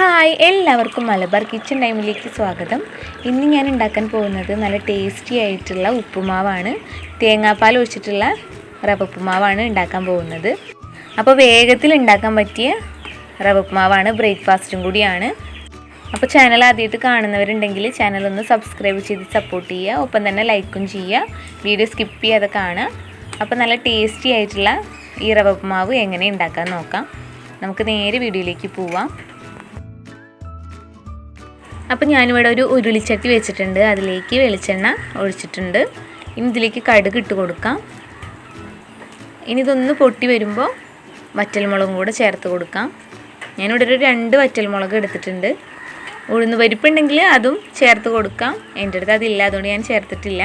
Hi, എല്ലാവർക്കും Malabar kitchen ടൈമിലേക്ക് സ്വാഗതം. ഇന്ന് ഞാൻ ഉണ്ടാക്കാൻ പോകുന്നത് നല്ല ടേസ്റ്റി ആയിട്ടുള്ള ഉപ്പുമാവാണ്. തേങ്ങാപ്പാൽ ഒഴിച്ചിട്ടുള്ള റവ ഉപ്പുമാവാണ് ഉണ്ടാക്കാൻ പോകുന്നത്. അപ്പോൾ വേഗത്തിൽ ഉണ്ടാക്കാൻ പറ്റിയ റവ ഉപ്പുമാവാണ്, ബ്രേക്ക്ഫാസ്റ്റും കൂടിയാണ്. അപ്പോൾ ചാനൽ ആദ്യമായിട്ട് കാണുന്നവരുണ്ടെങ്കിൽ ചാനലൊന്ന് സബ്സ്ക്രൈബ് ചെയ്ത് സപ്പോർട്ട് ചെയ്യുക. ഒപ്പം തന്നെ ലൈക്കും ചെയ്യുക. വീഡിയോ സ്കിപ്പ് ചെയ്യാതെ കാണുക. അപ്പോൾ നല്ല ടേസ്റ്റി ആയിട്ടുള്ള ഈ റവ ഉപ്പുമാവ് എങ്ങനെ ഉണ്ടാക്കാൻ നോക്കാം. നമുക്ക് നേരെ വീഡിയോയിലേക്ക് പോവാം. അപ്പോൾ ഞാനിവിടെ ഒരു ഉരുളിച്ചട്ടി വെച്ചിട്ടുണ്ട്. അതിലേക്ക് വെളിച്ചെണ്ണ ഒഴിച്ചിട്ടുണ്ട്. ഇനി ഇതിലേക്ക് കടുക് ഇട്ട് കൊടുക്കാം. ഇനി ഇതൊന്ന് പൊട്ടി വരുമ്പോൾ വറ്റൽമുളകും കൂടെ ചേർത്ത് കൊടുക്കാം. ഞാനിവിടെ ഒരു 2 വറ്റൽമുളക് എടുത്തിട്ടുണ്ട്. ഉഴുന്ന് പരിപ്പുണ്ടെങ്കിൽ അതും ചേർത്ത് കൊടുക്കാം. എൻ്റെ അടുത്ത് അതില്ല, അതുകൊണ്ട് ഞാൻ ചേർത്തിട്ടില്ല.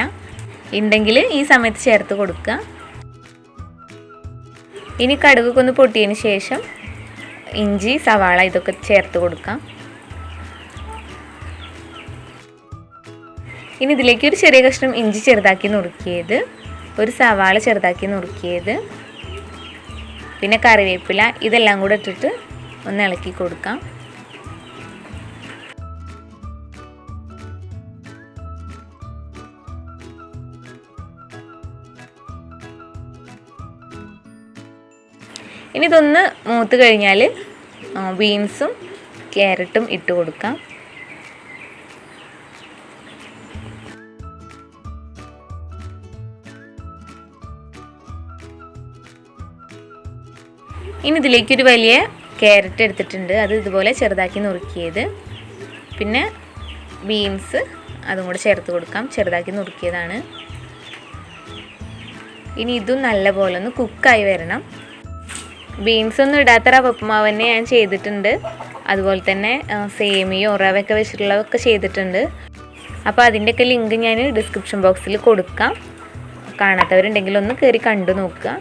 ഉണ്ടെങ്കിൽ ഈ സമയത്ത് ചേർത്ത് കൊടുക്കുക. ഇനി കടുകൊക്കെ ഒന്ന് പൊട്ടിയതിന് ശേഷം ഇഞ്ചി, സവാള ഇതൊക്കെ ചേർത്ത് കൊടുക്കാം. ഇനി ഇതിലേക്ക് ഒരു ചെറിയ കഷ്ണം ഇഞ്ചി ചെറുതാക്കി നുറുക്കിയത്, ഒരു സവാള ചെറുതാക്കി നുറുക്കിയത്, പിന്നെ കറിവേപ്പില, ഇതെല്ലാം കൂടെ ഇട്ടിട്ട് ഒന്ന് ഇളക്കി കൊടുക്കാം. ഇനി ഇതൊന്ന് മൂത്ത് കഴിഞ്ഞാൽ ബീൻസും ക്യാരറ്റും ഇട്ട് കൊടുക്കാം. ഇനി ഇതിലേക്കൊരു വലിയ ക്യാരറ്റ് എടുത്തിട്ടുണ്ട്. അത് ഇതുപോലെ ചെറുതാക്കി നുറുക്കിയത്, പിന്നെ ബീൻസ് അതും കൂടെ ചേർത്ത് കൊടുക്കാം. ചെറുതാക്കി നുറുക്കിയതാണ്. ഇനി ഇതും നല്ലപോലെ ഒന്ന് കുക്കായി വരണം. ബീൻസ് ഒന്നും ഇടാത്ത റവ ഉപ്പുമാവ് തന്നെ ഞാൻ ചെയ്തിട്ടുണ്ട്. അതുപോലെ തന്നെ സേമിയോ റവയൊക്കെ വെച്ചിട്ടുള്ളതൊക്കെ ചെയ്തിട്ടുണ്ട്. അപ്പോൾ അതിൻ്റെയൊക്കെ ലിങ്ക് ഞാൻ ഡിസ്ക്രിപ്ഷൻ ബോക്സിൽ കൊടുക്കാം. കാണാത്തവരുണ്ടെങ്കിൽ ഒന്ന് കയറി കണ്ടു നോക്കുക.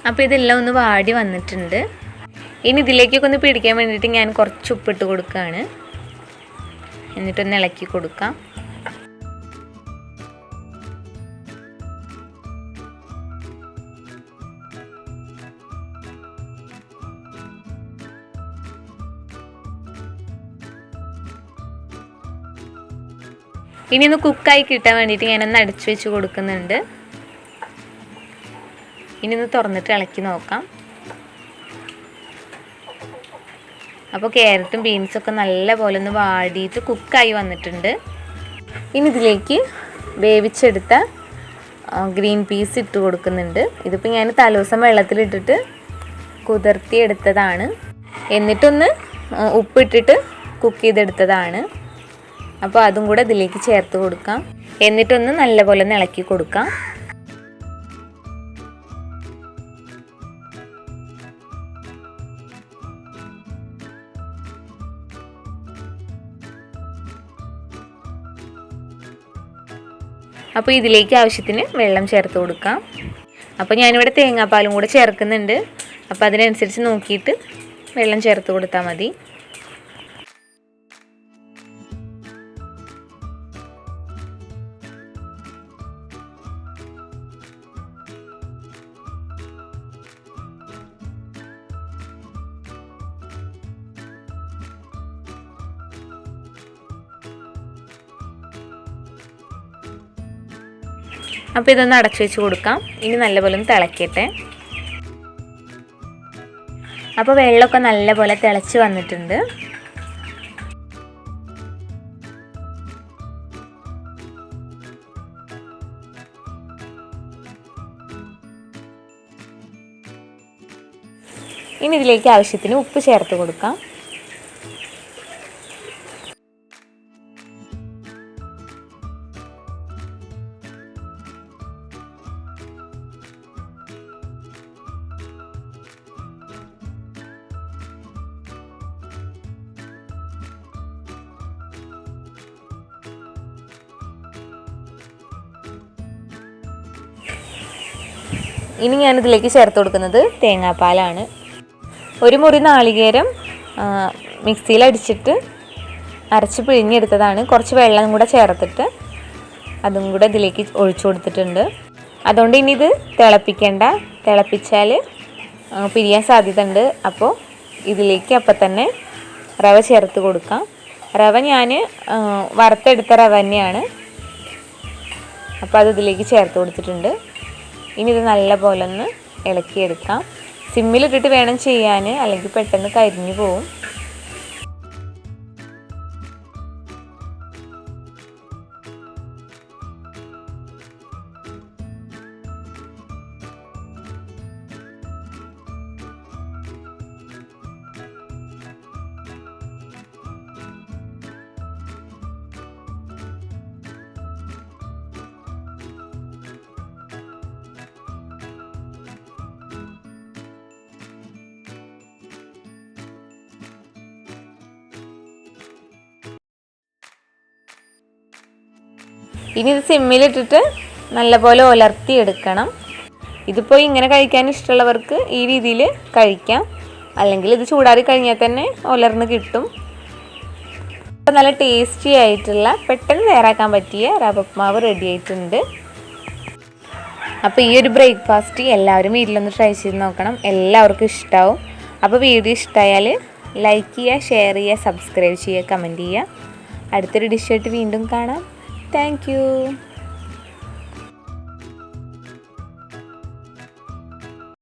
അപ്പോൾ ഇതെല്ലാം ഒന്ന് വാടി വന്നിട്ടുണ്ട്. ഇനി ഇതിലേക്കൊക്കെ ഒന്ന് പിടിക്കാൻ വേണ്ടിയിട്ട് ഞാൻ കുറച്ച് ഉപ്പിട്ട് കൊടുക്കുകയാണ്. എന്നിട്ടൊന്ന് ഇളക്കി കൊടുക്കാം. ഇനി ഒന്ന് കുക്കായി കിട്ടാൻ വേണ്ടിയിട്ട് ഞാനൊന്ന് അടച്ചു വെച്ച് കൊടുക്കുന്നുണ്ട്. ഇനി ഒന്ന് തുറന്നിട്ട് ഇളക്കി നോക്കാം. അപ്പോൾ ക്യാരറ്റും ബീൻസൊക്കെ നല്ല പോലെ ഒന്ന് വാടിയിട്ട് കുക്കായി വന്നിട്ടുണ്ട്. ഇനി ഇതിലേക്ക് വേവിച്ചെടുത്ത ഗ്രീൻ പീസ് ഇട്ട് കൊടുക്കുന്നുണ്ട്. ഇതിപ്പോൾ ഞാൻ തലേദിവസം വെള്ളത്തിലിട്ടിട്ട് കുതിർത്തി എടുത്തതാണ്. എന്നിട്ടൊന്ന് ഉപ്പിട്ടിട്ട് കുക്ക് ചെയ്തെടുത്തതാണ്. അപ്പോൾ അതും കൂടെ ഇതിലേക്ക് ചേർത്ത് കൊടുക്കാം. എന്നിട്ടൊന്ന് നല്ലപോലെ ഒന്ന് ഇളക്കി കൊടുക്കാം. അപ്പോൾ ഇതിലേക്ക് ആവശ്യത്തിന് വെള്ളം ചേർത്ത് കൊടുക്കാം. അപ്പോൾ ഞാനിവിടെ തേങ്ങാപ്പാലും കൂടെ ചേർക്കുന്നുണ്ട്. അപ്പോൾ അതിനനുസരിച്ച് നോക്കിയിട്ട് വെള്ളം ചേർത്ത് കൊടുത്താൽ മതി. അപ്പോൾ ഇതൊന്ന് അടച്ചു വെച്ച് കൊടുക്കാം. ഇനി നല്ലപോലെ ഒന്ന് തിളക്കട്ടെ. അപ്പോൾ വെള്ളമൊക്കെ നല്ലപോലെ തിളച്ച് വന്നിട്ടുണ്ട്. ഇനി ഇതിലേക്ക് ആവശ്യത്തിന് ഉപ്പ് ചേർത്ത് കൊടുക്കാം. ഇനി ഞാനിതിലേക്ക് ചേർത്ത് കൊടുക്കുന്നത് തേങ്ങാപ്പാലാണ്. ഒരു മുറി നാളികേരം മിക്സിയിൽ അടിച്ചിട്ട് അരച്ച് പിഴിഞ്ഞെടുത്തതാണ്. കുറച്ച് വെള്ളം കൂടെ ചേർത്തിട്ട് അതും കൂടെ ഇതിലേക്ക് ഒഴിച്ചു കൊടുത്തിട്ടുണ്ട്. അതുകൊണ്ട് ഇനി ഇത് തിളപ്പിക്കേണ്ട. തിളപ്പിച്ചാൽ പിരിയാൻ സാധ്യത ഉണ്ട്. അപ്പോൾ ഇതിലേക്ക് അപ്പം തന്നെ റവ ചേർത്ത് കൊടുക്കാം. റവ ഞാൻ വറുത്തെടുത്ത റവ തന്നെയാണ്. അപ്പോൾ അത് ഇതിലേക്ക് ചേർത്ത് കൊടുത്തിട്ടുണ്ട്. ഇനി ഇത് നല്ലപോലെ ഒന്ന് ഇളക്കിയെടുക്കാം. സിമ്മിലിട്ടിട്ട് വേണം ചെയ്യാൻ, അല്ലെങ്കിൽ പെട്ടെന്ന് കരിഞ്ഞു പോവും. ഇനി ഇത് സിമ്മിലിട്ടിട്ട് നല്ലപോലെ ഉലർത്തിയെടുക്കണം. ഇതിപ്പോൾ ഇങ്ങനെ കഴിക്കാൻ ഇഷ്ടമുള്ളവർക്ക് ഈ രീതിയിൽ കഴിക്കാം, അല്ലെങ്കിൽ ഇത് ചൂടാറി കഴിഞ്ഞാൽ തന്നെ ഉലർന്ന് കിട്ടും. അപ്പോൾ നല്ല ടേസ്റ്റി ആയിട്ടുള്ള പെട്ടെന്ന് തയ്യാറാക്കാൻ പറ്റിയ റവ ഉപ്പുമാവ് റെഡി ആയിട്ടുണ്ട്. അപ്പോൾ ഈ ഒരു ബ്രേക്ക്ഫാസ്റ്റ് എല്ലാവരും വീട്ടിലൊന്ന് ട്രൈ ചെയ്ത് നോക്കണം. എല്ലാവർക്കും ഇഷ്ടമാവും. അപ്പോൾ വീഡിയോ ഇഷ്ടമായാൽ ലൈക്ക് ചെയ്യുക, ഷെയർ ചെയ്യുക, സബ്സ്ക്രൈബ് ചെയ്യുക, കമൻറ്റ് ചെയ്യുക. അടുത്തൊരു ഡിഷായിട്ട് വീണ്ടും കാണാം. Thank you.